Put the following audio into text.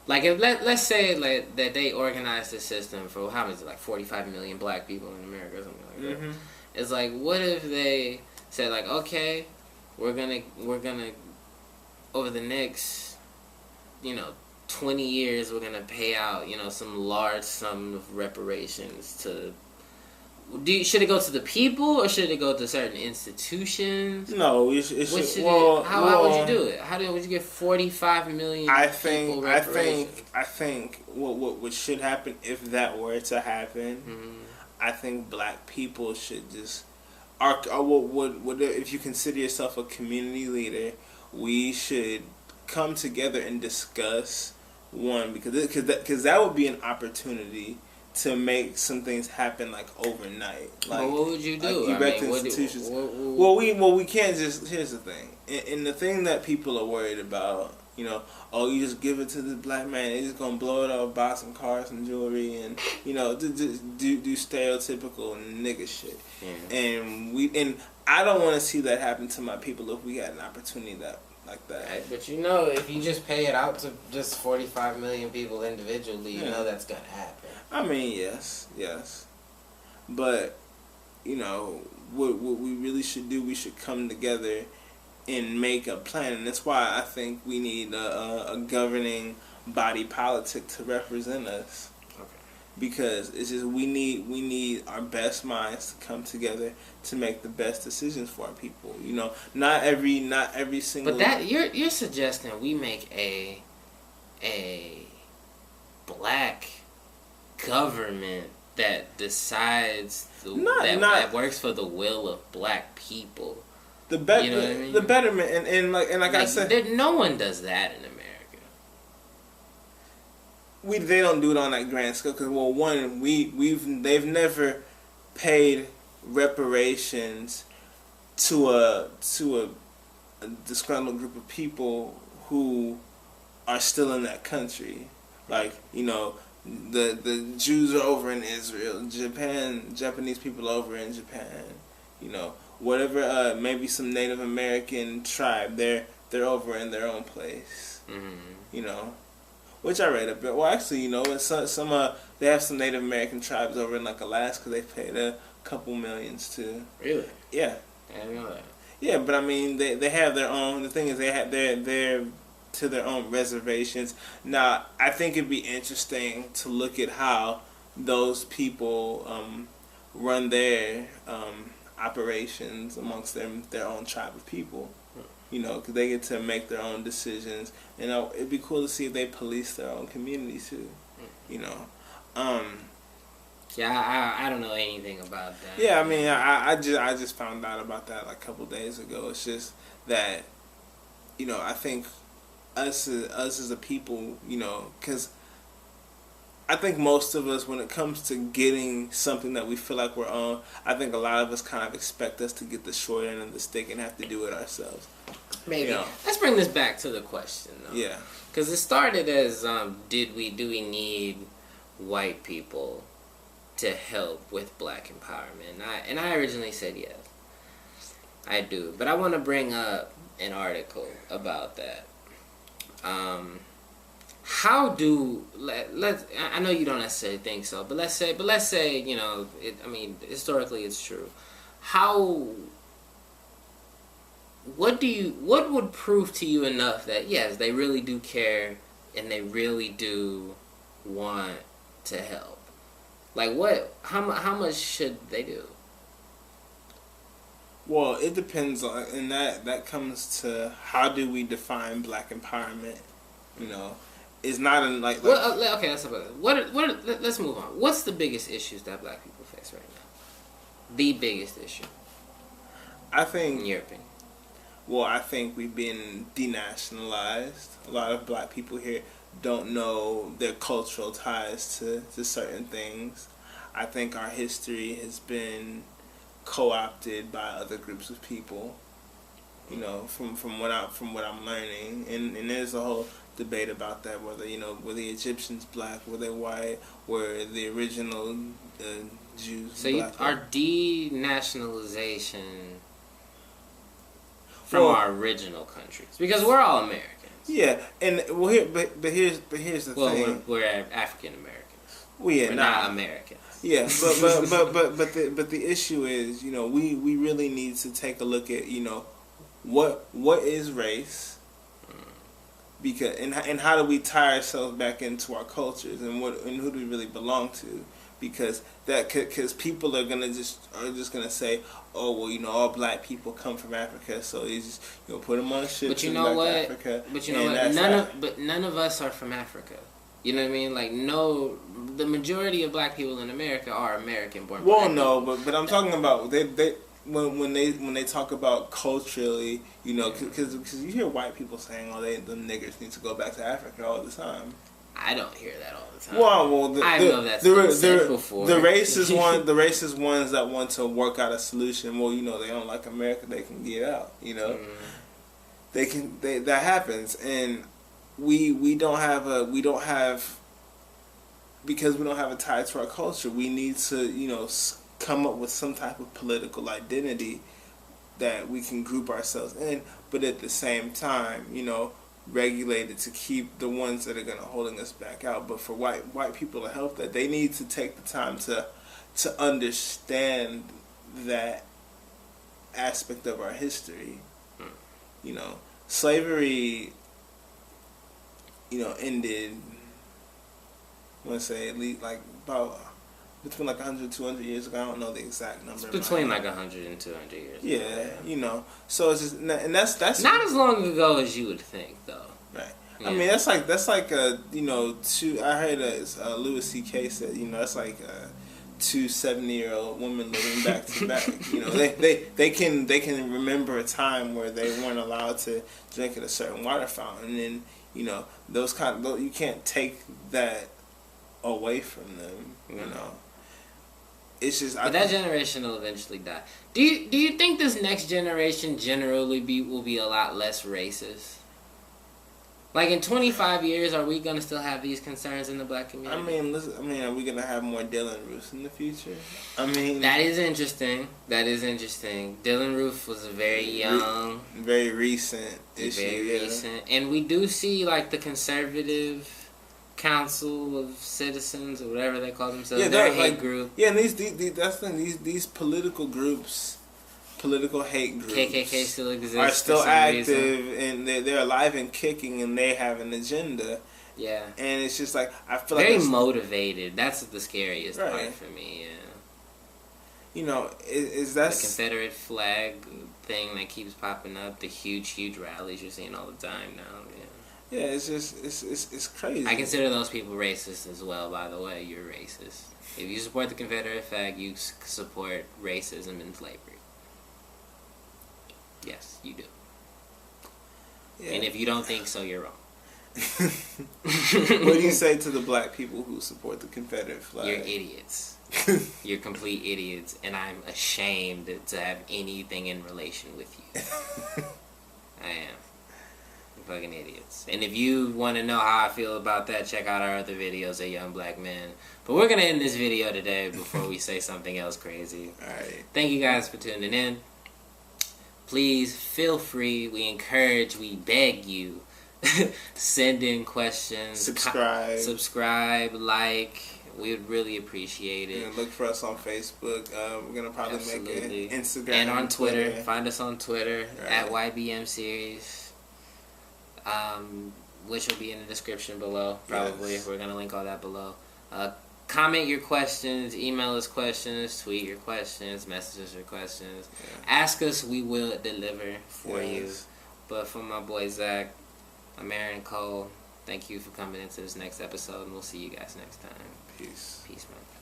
Like, if let's say like that they organized the system for how much, like 45 million black people in America or something like that. Mm-hmm. It's like, what if they said like, okay, we're gonna over the next, 20 years, we're gonna pay out, some large sum of reparations to. Should it go to the people or should it go to certain institutions? No, it should. Well, how would you do it? Would you get 45 million people reparations? I think what should happen if that were to happen, I think black people should just, if you consider yourself a community leader, we should come together and discuss one because that would be an opportunity to make some things happen like overnight. Like, well, what would you do? Like erect institutions. We can't just. Here's the thing, and the thing that people are worried about, oh, you just give it to the black man, they just gonna blow it up, buy some cars, some jewelry, and do stereotypical nigga shit. Yeah. And I don't want to see that happen to my people if we had an opportunity like that. Right, but if you just pay it out to just 45 million people individually, you know that's gonna happen. I mean, yes. But, what we really should do, we should come together and make a plan. And that's why I think we need a governing body politic to represent us. Okay. Because it's just we need our best minds to come together to make the best decisions for our people. Not every single. But that you're suggesting we make a black government that decides that works for the will of black people. The betterment and like I said, no one does that in America. They don't do it on that grand scale because they've never paid reparations to a disgruntled group of people who are still in that country. Like, the Jews are over in Israel, Japanese people over in Japan, whatever, maybe some Native American tribe, they're over in their own place, which I read a bit. Well, actually, some they have some Native American tribes over in like Alaska. They paid a couple millions too. Really? Yeah. I didn't know that. Yeah, but I mean, they have their own. The thing is, they have their to their own reservations. Now, I think it'd be interesting to look at how those people run their operations amongst their own tribe of people. Because they get to make their own decisions. It'd be cool to see if they police their own community too. Yeah, I don't know anything about that. Yeah, I mean, I just found out about that like a couple days ago. It's just that, I think us as a people, because I think most of us, when it comes to getting something that we feel like we're on, I think a lot of us kind of expect us to get the short end of the stick and have to do it ourselves. Maybe. Let's bring this back to the question, though. Yeah. Because it started as, do we need white people to help with black empowerment? And I originally said yes. I do. But I want to bring up an article about that. How do I know you don't necessarily think so, but let's say historically it's true. What would prove to you enough that yes, they really do care and they really do want to help? Like how much should they do? Well, it depends on, and that comes to how do we define black empowerment? It's not in like. Okay, that's about it. Let's move on. What's the biggest issues that black people face right now? The biggest issue. I think. In your opinion. Well, I think we've been denationalized. A lot of black people here don't know their cultural ties to certain things. I think our history has been co-opted by other groups of people. From what I'm learning, and there's a whole debate about that. Whether were the Egyptians black, were they white, were the original Jews black? Our denationalization from our original countries, because we're all Americans. Yeah, and well, here's the thing. We're African Americans. Well, yeah, we're not Americans. Yeah, but the issue is, you know, we really need to take a look at, you know, what is race, because and how do we tie ourselves back into our cultures, and who do we really belong to? Because people are just gonna say, oh, well, you know, all black people come from Africa, so you just, you know, put them on a ship. But you know what? Africa, but you know what? None of us are from Africa. You know what I mean? Like, no, the majority of black people in America are American born. Well, no, but I'm talking about when they talk about culturally, you know, because you hear white people saying, oh, the niggers need to go back to Africa all the time. I don't hear that all the time. Well, I know that's been said before. The racist ones that want to work out a solution. Well, you know, they don't like America. They can get out. You know, that happens, and we don't have because we don't have a tie to our culture. We need to, you know, come up with some type of political identity that we can group ourselves in, but at the same time, you know, regulated to keep the ones that are going to holding us back out. But for white people to help that, they need to take the time to understand that aspect of our history. You know, slavery, you know, ended, I want to say at least like about between like 100 200 years ago. I don't know the exact number. It's between like 100 and 200 years ago. Yeah, you know. So it's just, and that's not as long ago as you would think, though. Right. Yeah. I mean, that's like a, you know, I heard Louis C.K. said, you know, that's like two 70-year-old women living back to back. You know, they can remember a time where they weren't allowed to drink at a certain water fountain, and you know, you can't take that away from them. You know. It's just, but that generation will eventually die. Do you think this next generation generally will be a lot less racist? Like in 25 years, are we gonna still have these concerns in the black community? I mean, are we gonna have more Dylan Roofs in the future? I mean, that is interesting. Dylan Roof was a very young, very recent issue. Very recent, and we do see like the conservative Council of Citizens or whatever they call themselves. Yeah, they're a hate group. Yeah, and these political groups, political hate groups, KKK still exists, are still active, and they're alive and kicking, and they have an agenda. Yeah, and it's just like, I feel very motivated. That's the scariest right. part for me. Yeah, you know, is that the Confederate flag thing that keeps popping up? The huge rallies you're seeing all the time now. Yeah. Yeah, it's just it's crazy. I consider those people racist as well. By the way, you're racist. If you support the Confederate flag, you support racism and slavery. Yes, you do. Yeah. And if you don't think so, you're wrong. What do you say to the black people who support the Confederate flag? You're idiots. You're complete idiots, and I'm ashamed to have anything in relation with you. I am. Fucking idiots. And if you want to know how I feel about that, check out our other videos at Young Black Men. But we're going to end this video today before we say something else crazy. Alright. Thank you guys for tuning in. Please feel free. We encourage, we beg you. Send in questions. Subscribe, like. We would really appreciate it. And look for us on Facebook. We're going to probably make an Instagram. And on Twitter. Find us on Twitter at YBM Series. Which will be in the description below, probably. Yes. We're going to link all that below. Comment your questions, email us questions, tweet your questions, message us your questions. Yeah. Ask us, we will deliver for you. But for my boy Zach, I'm Aaron Cole. Thank you for coming into this next episode, and we'll see you guys next time. Peace. Peace, man.